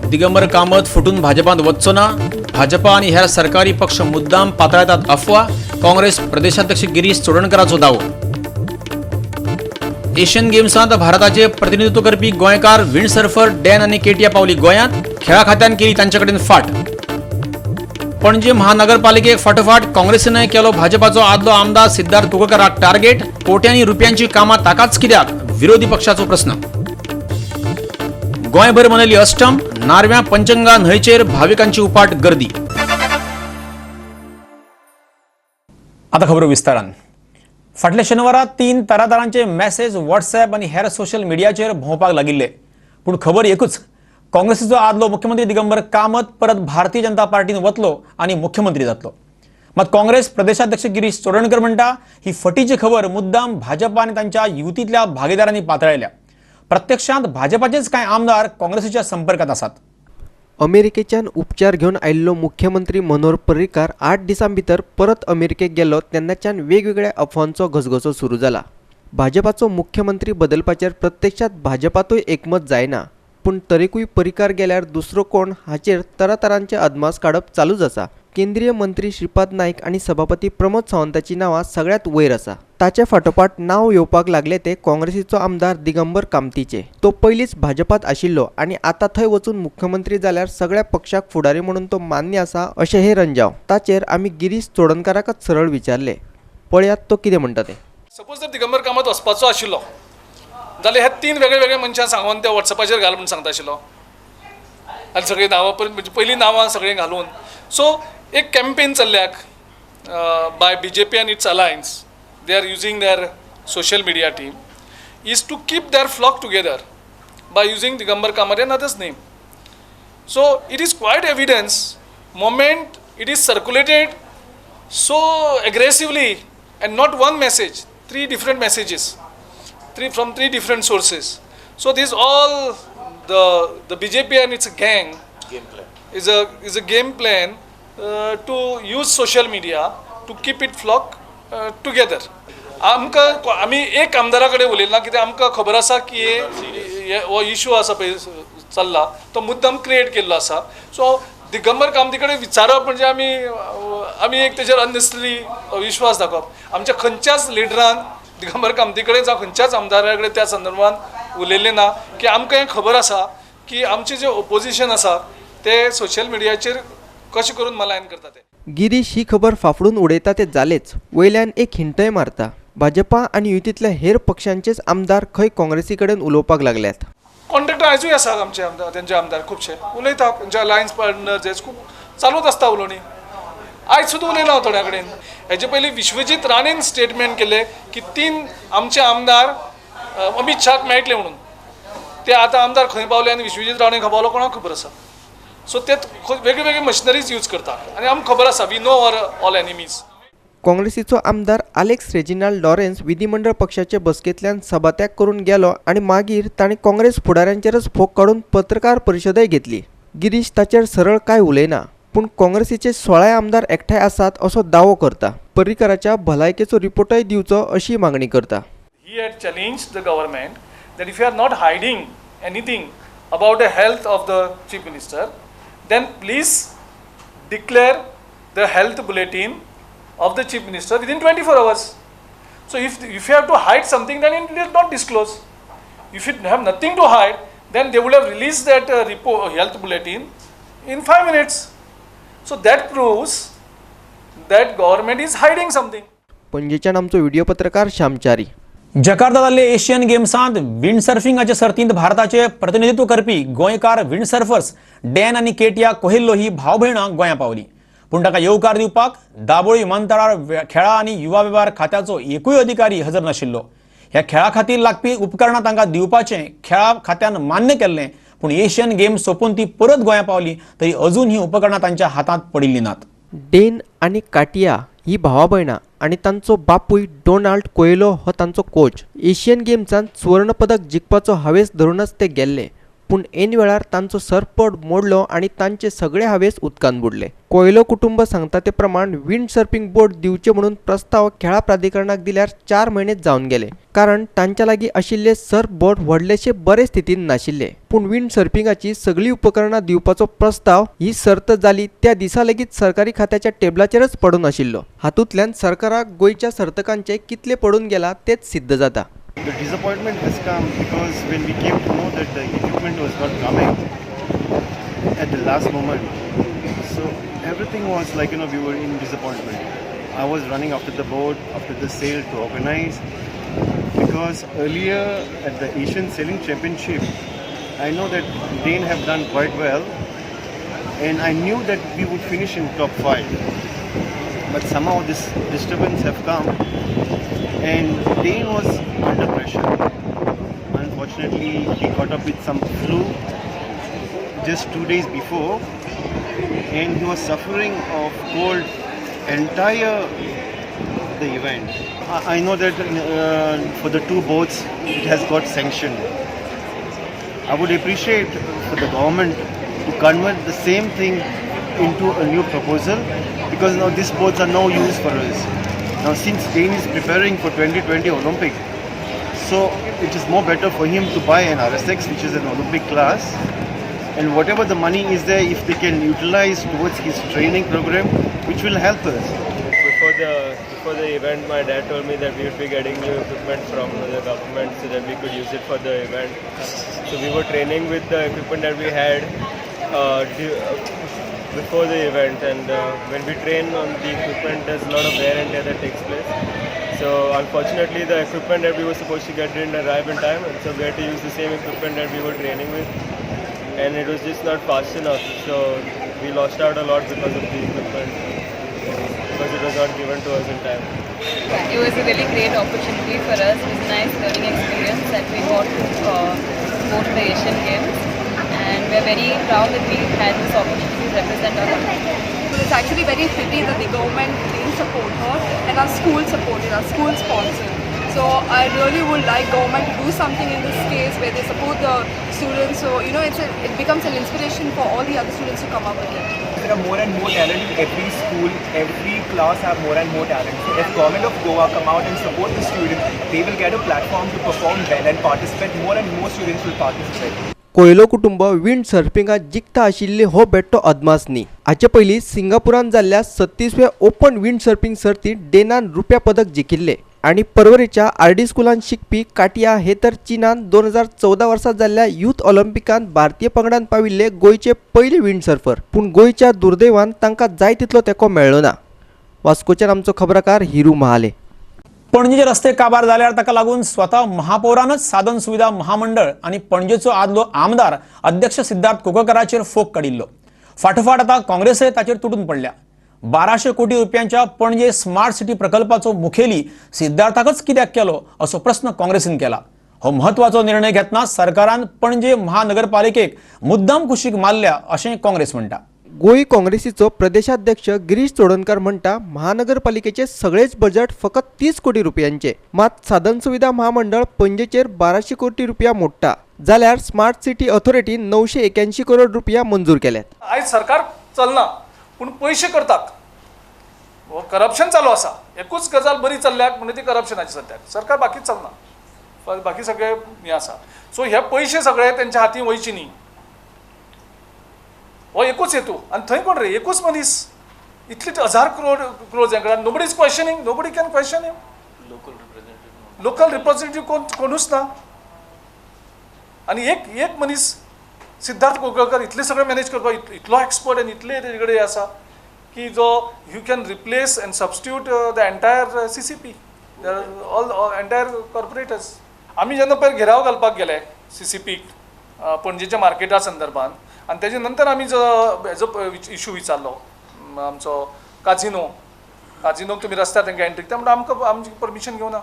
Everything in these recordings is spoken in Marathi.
दिगंबर कामत फुटून भाजपात वचचो ना. भाजपा आणि हेर सरकारी पक्ष मुद्दाम पातळतात अफवा. काँग्रेस प्रदेशाध्यक्ष गिरीश चोडणकरांचो दावो. एशियन गेम्सांत भारताचे प्रतिनिधित्व करपी गोंयकार विंडसर्फर डॅन आणि केटिया पावली गोंयांत. खेळा खात्यान केली तांच्याकडेन फाट. पणजी महानगरपालिकेक फाटोफाट काँग्रेसीने केलो भाजपाचो आदलो आमदार सिद्धार्थ कुंकळकाराक टार्गेट. कोट्यांनी रुपयांची कामां ताकाच कित्याक? विरोधी पक्षाचो प्रश्न. गोंयभर मनयली अष्टम. नारव्या पंचगंगा न्हंयचेर भाविकांची उपाट गर्दी. आता खबरो विस्तारान. फाटल्या शेनवारा 3 तरातरांचे मेसेज व्हॉट्सॲप आणि हेर सोशल मीडियाचेर भोंवपाक लागिल्ले. पूण खबर एकूच, काँग्रेसीचो आदलो मुख्यमंत्री दिगंबर कामत परत भारतीय जनता पार्टीन वतलो आणि मुख्यमंत्री जातलो. मात काँग्रेस प्रदेशाध्यक्ष गिरीश चोडणकर म्हणटा ही फटीची खबर मुद्दाम भाजपा आणि तांच्या युतीतल्या भागीदारांनी पातळयल्या. प्रत्यक्षात भाजपाचेच कांय आमदार काँग्रेसीच्या संपर्कात आसात. अमेरिकेच्यान उपचार घेवन आयिल्लो मुख्यमंत्री मनोहर पर्रीकार 8 दिसां भितर परत अमेरिकेक गेलो तेन्नाच्यान वेगवेगळ्या अफवांचो घसघसो सुरू जाला. भाजपाचो मुख्यमंत्री बदलपाचेर प्रत्यक्षात भाजपातूय एकमत जायना, पूण तरीकूय पर्रीकार गेल्यार दुसरो कोण हाचेर तरातरांचे अदमास काडप चालूच आसा. केंद्रीय मंत्री श्रीपाद नाईक आणि सभापती प्रमोद सावंताची नावां सगळ्यात वयर आसा. ताचे फाटोफाट नाव येवपाक लागले ते काँग्रेसीचो आमदार दिगंबर कामतीचे. तो पयलींच भाजपात आशिल्लो आणि आता थंय वचून मुख्यमंत्री जाल्यार सगळ्या पक्षाक फुडारी म्हणून तो मान्य आसा अशें हे रंजाव. ताचेर आमी गिरीश चोडणकाराकच सरळ विचारले. पळयात तो कितें म्हणटा ते. सपोज जर दिगंबर कामत वचपाचो आशिल्लो जाल्यार हे 3 वेगळे मनशां सांगून त्या व्हॉट्सॲपाचेर घाल म्हणून सांगता आशिल्लो आनी सगळीं नांवां पयलीं नांवां सगळीं घालून. सो एक कॅम्पेन चल्ल्याक by BJP and its alliance. They are using their social media team is to keep their flock together by using Digambar Kamat and others' name. So it is quite evidence moment it is circulated so aggressively and not one message, 3 different messages, from 3 different sources. So this all the BJP and its gang is a game plan to use social media to keep it flock together. आमी एक आमदारा कडेन उलयला कित्याक आमकां खबर आसा की हो इशू आसा पळय चल्ला तो मुद्दम क्रिएट केल्लो आसा. सो दिगंबर कामती कडेन विचारप म्हणजे आमी एक तेजेर अननेसेसरी विश्वास दाखोवप. आमच्या खंयच्याच लिडरान दिगंबर कामती कडेन जावं खंयच्याच आमदारा कडेन त्या संदर्भात उलयल्लें ना. की आमकां हें खबर आसा की आमचे जे ओपोजिशन आसा ते सोशल मिडियाचेर कशें करून मलायन करता ते. गिरीश ही खबर फाफडून उडयता ते जालेच. वयल्यान एक हिंटय मारता. भाजपा आणि युतीतल्या हेर पक्षांचेच आमदार खंय काँग्रेसी कडेन उलोवपाक लागल्यात. कॉन्ट्रॅक्टर आयजूय आसा आमचे आमदार, तेंचे आमदार खुबशे उलयता. तेंचे अलायन्स पार्टनर्स हे खूब चालूच आसता उलोवणी. आयज सुद्दां उलयला हांव थोड्या कडेन. हेजे पयलीं विश्वजीत राणेन स्टेटमेंट केले की 3 आमचे आमदार अमित शाक मेळटले म्हणून. ते आतां आमदार खंय पावले आनी विश्वजीत राणे खंय पावलो कोणाक खबर आसा. सो ते वेगवेगळे मशिनरीज यूज करता आणि आमकां खबर आसा we know our all enemies. काँग्रेसीचो आमदार अलेक्स रेजिनाल्ड लॉरेन्स विधिमंडळ पक्षाचे बसकेंतल्यान सभात्याग करून गेलो आणि मागीर ताणें काँग्रेस फुडाऱ्यांचेरच फोग काडून पत्रकार परिशदय घेतली. गिरीश ताचेर सरळ कांय उलयना, पूण काँग्रेसीचे 16 आमदार एकठांय आसात असो दावो करता. पर्रीकाराच्या भलायकेचो रिपोर्टय दिवचो अशी मागणी करता. He had challenged the government that if you are not hiding anything about the health of the chief minister, then please declare the health bulletin of the chief minister within 24 hours. So if you have to hide something, then it is not disclose. If you have nothing to hide, then they would have released that health bulletin in 5 minutes. So that proves that government is hiding something. पणजेच्यान आमचो व्हिडिओ पत्रकार श्यामचारी. जकार्ता जाल्ले एशियन गेम्सांत विंडसर्फिंगाच्या सर्तींत भारताचे प्रतिनिधित्व करपी गोंयकार विंडसर्फर्स डॅन आणि केटिया कोहेल्लो ही भाव भयणां गोंया पावली. पूण ताका येवकार दिवपाक दाबोळी विमानतळार खेळा आणि युवा वेव्हार खात्याचो एकूय अधिकारी हजर नाशिल्लो. ह्या खेळा खातीर लागपी उपकरणां तांकां दिवपाचें खेळा खात्यान मान्य केल्लें, पूण एशियन गेम्स सोंपून ती परत गोंया पावली तरी अजून ही उपकरणां तांच्या हातांत पडिल्लीं नात. डेन आणि काटिया ही भावा भयणां आणि तांचो बापूय डोनाल्ड कोएलो हो तांचो कोच. एशियन गेम्सांत सुवर्ण पदक जिखपाचो हावेस धरूनच ते गेल्ले, पूण ऐन वेळार तांचो सरपट मोडलो आणि तांचे सगळे हावेस उदकांत बुडले। कोयलो कुटुंब सांगता ते प्रमाण विंड सर्फिंग बोट दिवचे म्हणून प्रस्ताव खेळा प्राधिकरणाक दिल्यार 4 महिने जावन गेले, कारण तांच्या लागीं आशिल्ले सर्फ बोट व्हडलेशे बरे स्थितीन नाशिल्ले। पूण विंड सर्फिंगाची सगळी उपकरणां दिवपाचो प्रस्ताव ही सर्त जाली त्या दिसा लेगीत सरकारी खात्याच्या टेबलाचेरच पडून आशिल्लो। हातूंतल्यान सरकाराक गोंयच्या सर्तकांचे कितले पडून गेला तेच सिद्ध जाता। The disappointment has come because when we came to know that the equipment was not coming at the last moment, so everything was like, we were in disappointment. I was running after the boat, after the sale to organize, because earlier at the Asian Sailing Championship, I know that Dane have done quite well, and I knew that we would finish in top 5. But somehow this disturbance have come, and Dane was under pressure. Unfortunately, he got up with some flu just 2 days before, and he was suffering of cold entire the event. I know that for the 2 boats it has got sanctioned. I would appreciate for the government to convert the same thing into a new proposal, because now these boats are no use for us. Now since Dane is preparing for 2020 Olympic, so it is more better for him to buy an RSX, which is an Olympic class, and whatever the money is there, if they can utilize towards his training program, which will help us. Before the event, my dad told me that we would be getting new equipment from the government so that we could use it for the event. So we were training with the equipment that we had before the event, and when we train on the equipment, there's a lot of wear and tear that takes place. So unfortunately, the equipment that we were supposed to get didn't arrive in time, and so we had to use the same equipment that we were training with, and it was just not fast enough. So we lost out a lot because of the equipment, because it was not given to us in time. Yeah, it was a really great opportunity for us. It was a nice learning experience that we got to go to the Asian Games, and we're very proud that we had this opportunity to represent our country. It's actually very pity that the government didn't support her and our school supported, our school sponsored. So I really would like government to do something in this case where they support the students. So it becomes an inspiration for all the other students to come up with it. There are more and more talent in every school, every class have more and more talent. So if government of Goa come out and support the students, they will get a platform to perform well and participate. More and more students will participate. Coelho कुटुंब विंड सर्फिंगात जिखता आशिल्ले हो बेट्टो अदमास न्ही। हाचे पयलीं सिंगापुरान जाल्ल्या 36व्या ओपन विंड सर्फिंग सर्तीत डेनान रुप्या पदक जिखिल्ले आणि परवरीच्या आरडी स्कुलान शिकपी काटिया हे तर चीनान 2014 वर्सा जाल्ल्या यूथ ऑलिंपिकांत भारतीय पंगडान पाविल्ले गोंयचे पयले विंड सर्फर। पूण गोंयच्या दुर्दैवान तांकां जाय तितलो तेंको मेळ्ळो ना। वास्कोच्यान आमचो खबराकार हिरू महाले। पणजेचे रस्ते काबार जाल्यार ताका लागून स्वता महापौरानच साधन सुविधा महामंडळ आणि पणजेचो आदलो आमदार अध्यक्ष सिद्धार्थ कोककराचेर फोग काडिल्लो। फाटोफाट आता काँग्रेसय ताचेर तुटून पडल्या। 1200 कोटी रुपयांच्या पणजे स्मार्ट सिटी प्रकल्पाचो मुखेली सिद्धार्थाकच कित्याक केलो असो प्रश्न काँग्रेसीन केला। हो महत्वाचो निर्णय घेतना सरकारान पणजे महानगरपालिकेक मुद्दाम कुशीक मारल्या अशें काँग्रेस म्हणटा। गोंय काँग्रेसीचो प्रदेशाध्यक्ष गिरीश चोडणकर म्हणटा महानगरपालिकेचे सगळेच बजेट फकत 30 कोटी रुपयांचे, मात साधन सुविधा महामंडळ पणजेचेर 1200 कोटी रुपया मोडटा जाल्यार स्मार्ट सिटी ऑथॉरिटीन 981 करोड रुपया मंजूर केल्यात। आयज सरकार चलना पूण पयशे करतात, करप्शन चालू आसा। एकूच गजाल बरी चल्ल्याक म्हणून ती करप्शनाची सद्याक सरकार बाकी चलना, बाकी सगळे हे आसा। सो हे पयशे सगळे तेंच्या हाती वयचे न्ही, हो एकूच हेतू। आणि थंय कोण रे एकूच मनीस इतले 1000 करोड हेंकडे nobody is questioning, nobody can question him. Local representative कोणूच ना। आणि एक मनीस सिद्धार्थ कोकळकर इतले सगळे मॅनेज करपाक इतलो एक्सपर्ट आनी इतले तेजे कडेन आसा की जो you can replace and substitute the entire CCP, all entire corporators. आमी जेन्ना पयर घेराव घालपाक गेले CCPक पणजेच्या मार्केटा संदर्भात, आणि त्याच्या नंतर आम्ही जो हेजो इशू विचारलो आमचो काजिनोक तुम्ही रस्त्यार तांकां एंट्री ते म्हणटा आमकां आमची परमिशन घेवना।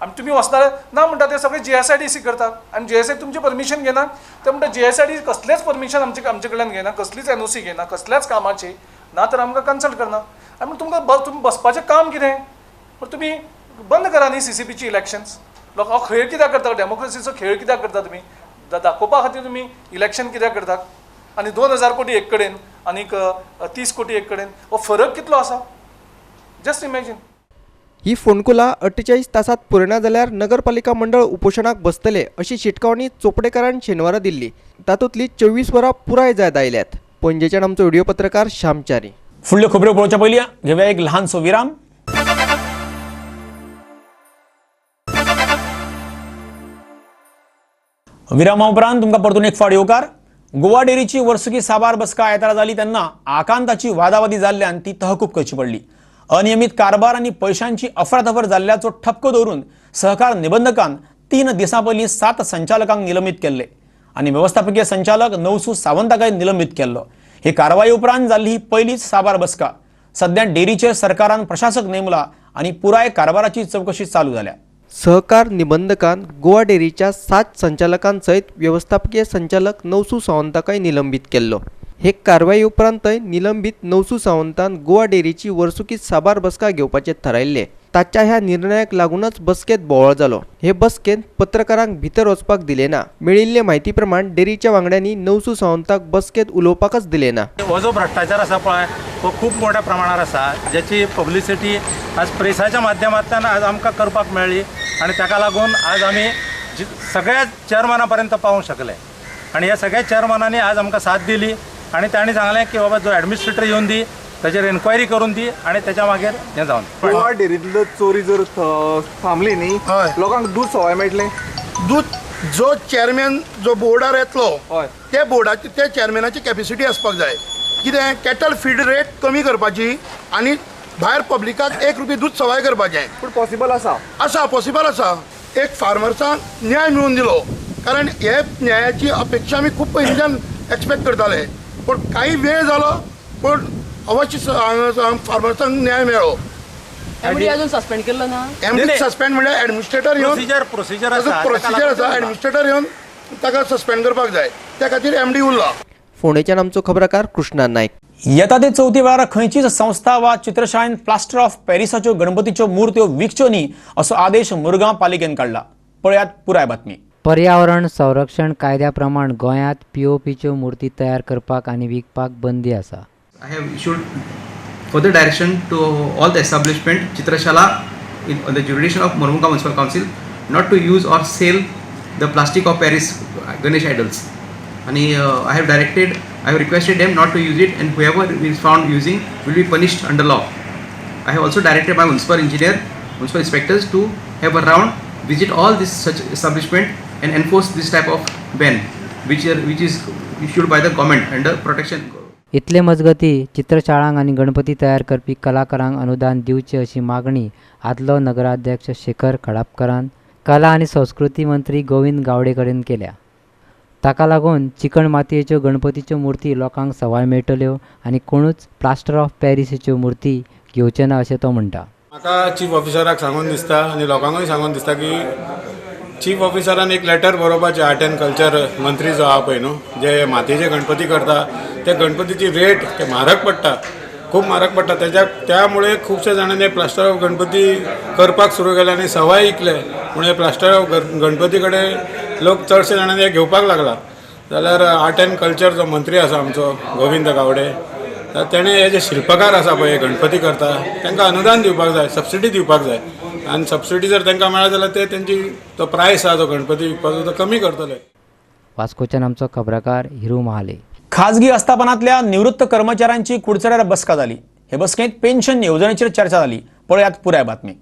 आमी तुमी वचनारे ना म्हणटा ते सगळे GSIDC करतात, आणि GSI तुमची परमिशन घेना ते म्हणटा GSID कसलेच परमिशन आमचे कडल्यान घेना, कसलीच NOC घेना कसल्याच कामाची, ना तर आमकां कन्सल्ट करना। आमी तुमकां तुम्ही बसपाचें काम कितें, पण तुमी बंद करा न्ही CCPची इलेक्शन्स। लोक खेळ कित्याक करता, डेमोक्रेसीचो खेळ कित्याक करता तुमी? दाखोवपा खातीर तुमी इलेक्शन कित्याक करतात आनी 2000 कोटी एक कडेन आनीक 30 कोटी एक कडेन हो फरक कितलो आसा जस्ट इमॅजीन. ही फोणकुलां 48 तासात पूर्ण जाल्यार नगरपालिका मंडळ उपोशणाक बसतले अशी शिटकावणी चोपडेकारान शेनवारा दिल्ली. तातूंतली 24 वरां पुराय जायत आयल्यात. पणजेच्यान आमचो व्हिडिओ पत्रकार श्यामचारी. फुडल्यो खबरो पळोवच्या पयलीं घेवया एक ल्हानसो विराम. विरामा उपरांत तुमकां परतून एक फावट येवकार. गोवा डेअरीची वर्सुकी साबार बसका आयतारा जाली तेन्ना आकांताची वादावादी जाल्ल्यान ती तहकूब करची पडली. अनियमित कारभार आनी पैशांची अफरातफर जाल्ल्याचो ठपको दवरून सहकार निबंधकान 3 दिसां पयलीं 7 संचालकांक निलंबीत केल्ले आनी व्यवस्थापकीय संचालक नवसू सावंताकाय निलंबीत केल्लो. हे कारवाये उपरांत जाल्ली ही पयलीच साबार बसका. सध्या डेअरीचेर सरकारान प्रशासक नेमला आनी पुराय कारभाराची चवकशी चालू जाल्या. सहकार निबंधकान गोवा डेअरीच्या 7 संचालकांसयत व्यवस्थापकीय संचालक नवसू सावंताकाय निलंबीत केल्लो. हे कारवाई उपरांत निलंबीत नवसू सावंतान गोवा डेअरीची वर्सुकी साबार बसका घेवपाचे थारायल्ले. ताच्या ह्या निर्णयाक लागूनच बसकेत बोवाळ जालो. हे बसकेत पत्रकारांक भितर वचपाक दिले ना. मेळिल्ले म्हायती प्रमाण डेअरीच्या वांगड्यांनी नवसू सावंताक बसकेत उलोवपाकच दिले ना. हो जो भ्रष्टाचार आसा पळय तो खूब मोठ्या प्रमाणात आसा ज्याची पब्लिसिटी आज प्रेसाच्या माध्यमांतल्यान आज आमकां करपाक मेळ्ळी आनी ताका लागून आज आमी सगळ्या चेअरमॅना पर्यंत पावूंक शकले आनी ह्या सगळ्या चेअरमॅनांनी आज आमकां साथ दिली आनी तांणी सांगलें की बाबा जो एडमिनिस्ट्रेटर येवन दी ताचेर एन्क्वायरी करून दी आनी त्याच्या मागीर हें जावन. गोवा डेअरींतलो चोरी जर थांबली न्ही लोकांक दूध सवाय मेळटलें. दूध जो चेअरमॅन जो बोर्डार येतलो त्या बोर्डाची त्या चेअरमॅनाची कॅपॅसिटी आसपाक जाय. कितें कॅटल फीड रेट कमी करपाची आनी भायर पब्लिकाक 1 रुपया दूध सवाय करपाचें. पूण पॉसिबल आसा पॉसिबल आसा. एक फार्मर्सांक न्याय मेळून दिलो कारण हे न्यायाची अपेक्षा आमी खूब पयलींच्यान एक्सपेक्ट करताले पूण काही वेळ जालो पूण अवश्य फार्मर्सांक न्याय मेळ्ळो. एमडी अजून सस्पेंड केल्लो ना. एमडी सस्पेंड म्हणजे एडमिनिस्ट्रेटर येवन प्रोसिजर आसा एडमिनिस्ट्रेटर येवन ताका सस्पेंड करपाक जाय त्या खातीर एमडी उरला. फोंडेच्यान आमचो खबराकार कृष्णा नायक. येता ते 4थी वेळार खंयचीच संस्था वा चित्रशाळेन प्लास्टर ऑफ पॅरिसाच्यो गणपतीच्यो मुर्त्यो विकच्यो न्ही असो आदेश मुरगांव पालिकेन काडला. पळयात पुराय बातमी. पर्यावरण संरक्षण कायद्या प्रमाण गोंयांत पीओपीच्यो मुर्ती तयार करपाक आनी विकपाक बंदी आसा. I have issued further direction to all the establishment Chitrashala in the jurisdiction of Mormunga Municipal Council not to use or sell the plastic of Paris Ganesh idols. And I have requested them not to use it, and whoever is found using will be punished under law. I have also directed my municipal engineer, municipal inspectors to have a round, visit all this such establishment and enforce this type of ban, which is issued by the government under protection. इतले मजगती चित्रशाळांक आनी गणपती तयार करपी कलाकारांक अनुदान दिवचे अशी मागणी आदलो नगराध्यक्ष शेखर खडापकरान कला आनी संस्कृती मंत्री गोविंद गावडे कडेन केल्या. ताका लागून चिकण मातयेच्यो गणपतीच्यो मुर्ती लोकांक सवाय मेळटल्यो आनी कोणूच प्लास्टर ऑफ पॅरिसाच्यो मुर्ती घेवचे ना अशें तो म्हणटा. म्हाका चीफ ऑफिसराक सांगून दिसता आनी लोकांकूय सांगून दिसता की चीफ ऑफिसरान एक लेटर बरोवपाचें आर्ट एंड कल्चर मंत्री जो आहा पळय न्हू जे मातयेचे गणपती करता ते गणपतीची रेट ते म्हारग पडटा खूब म्हारग पडटा त्यामुळे खुबशे जाणांनी प्लास्टर ऑफ गणपती करपाक सुरू केले आनी सवाय इकले पूण हे प्लास्टर ऑफ गणपती कडेन लोक चडशे जाणांनी हे घेवपाक लागला. जाल्यार आर्ट एंड कल्चर जो मंत्री आसा आमचो गोविंद गावडे तेणें हे जे शिल्पकार आसा पळय गणपती करता तांकां अनुदान दिवपाक जाय सबसिडी दिवपाक जाय आनी सबसिडी जर तांकां मेळत जाल्यार ते तेंची तो प्रायस आसा जो गणपती विकपाचो तो कमी करतले. वास्कोच्यान आमचो खबराकार हिरू महाले. खाजगी आस्थापनांतल्या निवृत्त कर्मचाऱ्यांची कुडचड्यार बसका जाली. हे बसकेंत पेन्शन येवजणेचेर चर्चा जाली. पळयात पुराय बातमी.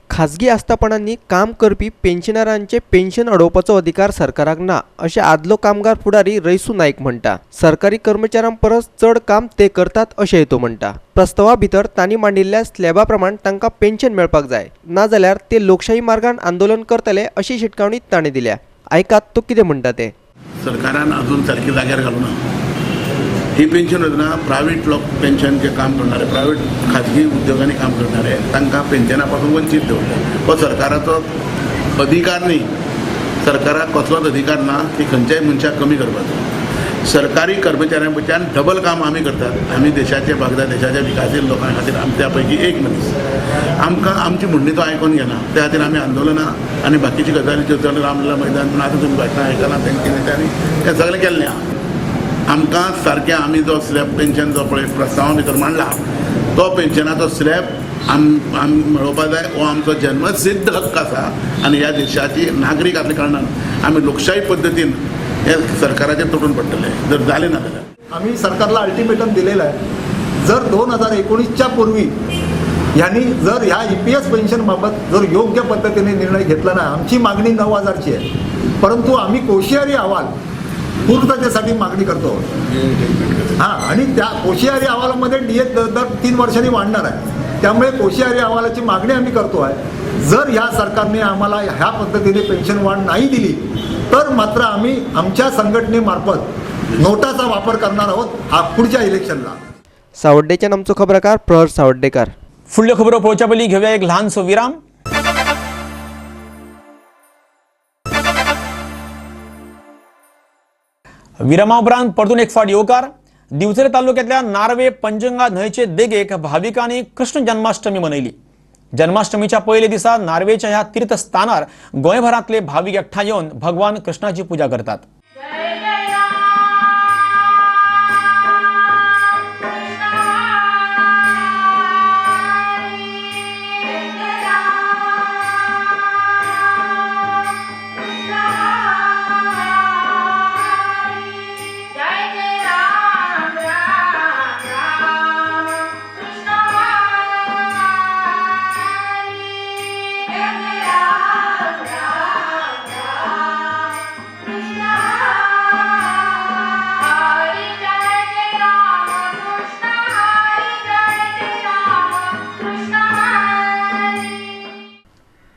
खाजगी आस्थापनांनी काम करपी पेन्शनरांचे पेन्शन अडोवपाचो अधिकार सरकाराक ना अशें आदलो कामगार फुडारी रैसू नायक म्हणटा. सरकारी कर्मचाऱ्यां परस चड काम ते करतात अशेंय तो म्हणटा. प्रस्तावा भितर तांणी मांडिल्ल्या स्लॅबा प्रमाण तांकां पेन्शन मेळपाक जाय नाजाल्यार ते लोकशाही मार्गान आंदोलन करतले अशी शिटकावणी ताणें दिल्या. आयकात तो कितें म्हणटा ते. सरकारान अजून सारकी जाग्यार घालूना. ही पेन्शन योजना प्रायव्हेट लोक पेन्शन जे काम करणारे प्रायव्हेट खाजगी उद्योगांनी काम करणारे तांकां पेन्शनापासून वंचीत दवरता. हो सरकाराचो अधिकार न्ही. सरकाराक कसलोच अधिकार ना की खंयच्याय मनशाक कमी करपाचो. सरकारी कर्मचाऱ्यां डबल काम आमी करतात. आमी देशाचे भगदा देशाच्या विकासील लोकां खातीर आमच्या पैकी एक मनीस आमकां आमची म्हणणी तो आयकून घेना. त्या खातीर आमी आंदोलनां आनी बाकीची गजाली चड रामलीला मैदान पूण आतां तुमी घटना आयकलां तेंच्यांनी तें सगळें केल्लें आहा. आमकां सारकें आमी जो स्लॅब पेन्शन जो पळय प्रस्तावा भितर मांडला तो पेन्शनाचो स्लॅब आम मेळोवपा जाय. हो आमचो जन्मसिद्ध हक्क आसा आनी ह्या देशाची नागरीक आसल्या कारणान आमी लोकशाही पद्दतीन हे सरकाराचेर तोडून पडटले जर झाले ना जाल्यार. आम्ही सरकारला अल्टिमेटम दिलेलं आहे. जर 2019च्या पूर्वी यांनी जर ह्या EPS पेन्शनबाबत जर योग्य पद्धतीने निर्णय घेतला ना, आमची मागणी 9,000ची आहे, परंतु आम्ही कोशियारी अहवाल पूर्ततेसाठी मागणी करतो. हां, आणि त्या कोशियारी अहवालामध्ये DA दर 3 वर्षांनी वाढणार आहे. त्यामुळे कोशियारी अहवालाची मागणी आम्ही करतो आहे. जर ह्या सरकारने आम्हाला ह्या पद्धतीने पेन्शन वाढ नाही दिली तर मात्र आम्ही आमच्या संघटनेमार्फत नोटाचा वापर करणार आहोत पुढच्या इलेक्शनला. सावड्डेच्यान आमचो खबराकार प्रहर सावड्डेकार. फुडल्यो खबरो पळोवच्या पयलीं घेवया एक ल्हानसो विराम. विरामा उपरांत परतून एक फावट येवकार. दिवचले तालुक्यातल्या नार्वे पंजंगा न्हंयचे देगेक भाविकांनी कृष्ण जन्माष्टमी मनयली. जन्माष्टमीच्या पयले दिसा नार्वेच्या ह्या तीर्थस्थानार गोंयभरांतले भाविक एकठांय येवन भगवान कृष्णाची पूजा करतात.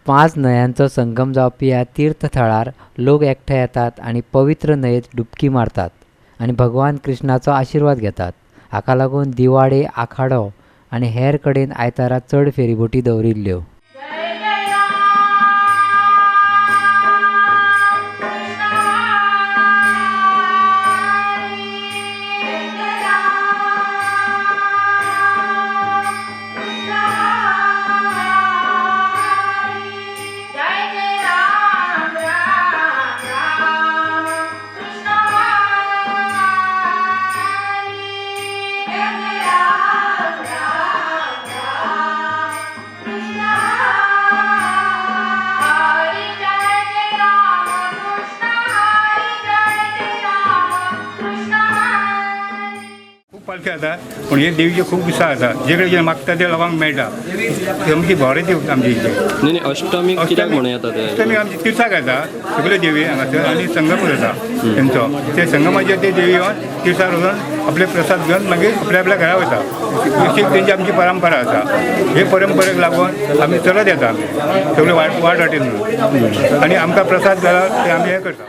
पांच न्हंयांचो संगम जावपी ह्या तीर्थथळार लोक एकठांय येतात आनी पवित्र न्हंयेत डुबकी मारतात आनी भगवान कृष्णाचो आशिर्वाद घेतात. हाका लागून दिवाळे, आखाडो आनी हेर कडेन आयतारा चड फेरीबोटी दवरिल्ल्यो. पालखी जाता पूण हे देवीचे खूब दिसा जाता. जे कडेन मागता ते लोकांक मेळटा. सामकी भोरे देव आमचे इथे. नाही अष्टमी कित्याक म्हणून येता ते? अष्टमी आमची तिळसाक येता सगळे देवी हांगासर आनी संगम जाता तेंचो. ते संगमाचेर ते देवी येवन तिळसाक वचून आपले प्रसाद घेवन मागीर आपल्या आपल्या घरा वता. अशी तेंची आमची परंपरा आसा. हे परंपरेक लागून आमी चलत येता आमी सगळे वाट वाटेन म्हणून. आनी आमकां प्रसाद जाला ते आमी हे करता.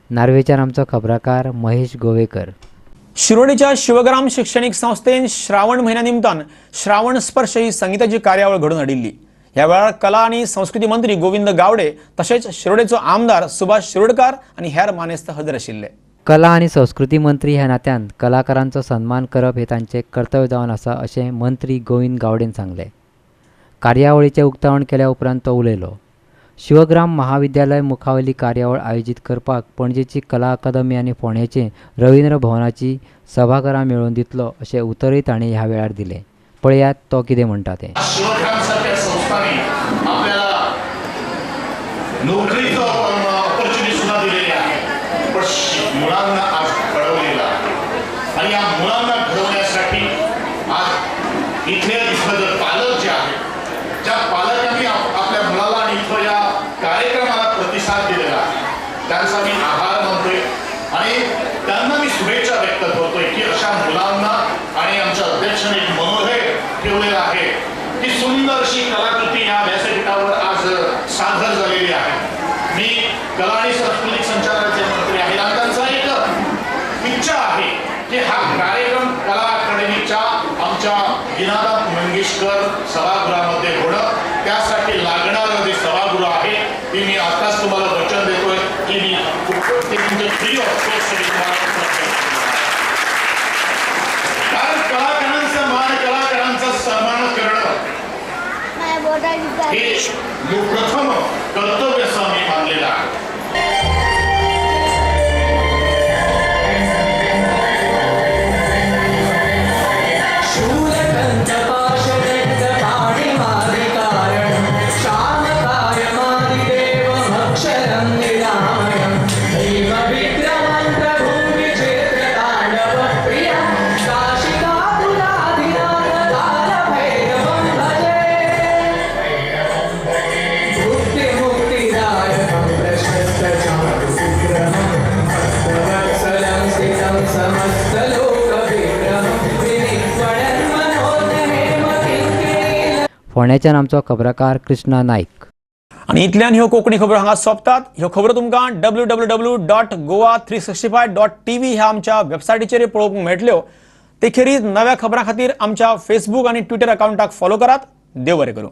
नार्वेच्यान आमचो खबराकार महेश गोवेकर. शिरोडेच्या शिवग्राम शैक्षणिक संस्थेन श्रावण म्हयन्या निमतान श्रावण स्पर्श ही संगीताची कार्यावळ घडोवन हाडिल्ली. ह्या वेळार कला आनी संस्कृती मंत्री गोविंद गावडे तशेंच शिरोडेचो आमदार सुभाष शिरोडकार आनी हेर मानेस्त हजर आशिल्ले. कला आनी संस्कृती मंत्री ह्या नात्यान कलाकारांचो सन्मान करप हे तांचें कर्तव्य जावन आसा अशें मंत्री गोविंद गावडेन सांगलें. कार्यावळीचें उक्तावण केल्या उपरांत तो उलयलो. शिवग्राम महाविद्यालय मुखावयली कार्यावळ आयोजीत करपाक पणजेची कला अकादमी आनी फोंडेचे रवींद्र भवनाची सभाघरां मेळोवन दितलो अशें उतरय ताणें ह्या वेळार दिलें. पळयात तो कितें म्हणटा तें. नोकरीचो ऑपॉर्च्युनिटी सुद्धा दिलेली आहे पण मुलांना आज घडवलेला आणि या मुलांना घडवण्यासाठी आज इथे इथं पालक जे आहेत ज्या पालकांनी आपल्या मुलाला आणि इथं या कार्यक्रमाला प्रतिसाद दिलेला आहे त्यांना मी शुभेच्छा व्यक्त करतोय की अशा मुलांना आणि आमच्या अध्यक्षाने एक मनोधैर्य ठेवलेलं आहे की सुंदर अशी कलाकृती या व्यासपीठावर आज सादर झालेली आहे. मी कला आणि सांस्कृतिक संचालनाचे मंत्री आहेत आणि त्यांचा एक इच्छा आहे की हा कार्यक्रम कला अकादमीच्या आमच्या दीनानाथ मंगेशकर सभागृहामध्ये होणं, त्यासाठी लागणारं जे सभागृह आहे ते मी आताच तुम्हाला वचन देतोय की मी ते तुमचे फ्री ऑफ कॉस्ट कारण कलाकारांचा मान, कलाकारांचा सन्मान करणं हे प्रथम कर्तव्य असं मी मानलेलं आहे. फोंड्याच्यान आमचो खबराकार कृष्णा नाईक. आणि इतल्यान ह्यो कोंकणी खबरो हांगा सोंपतात. ह्यो खबरो तुमकां www.goa365.tv ह्या आमच्या वेबसायटीचेर पळोवंक मेळटल्यो. ते खेरीज नव्या खबरां खातीर आमच्या फेसबूक आणि ट्विटर अकाउंटाक फॉलो करात. देव बरें करूं.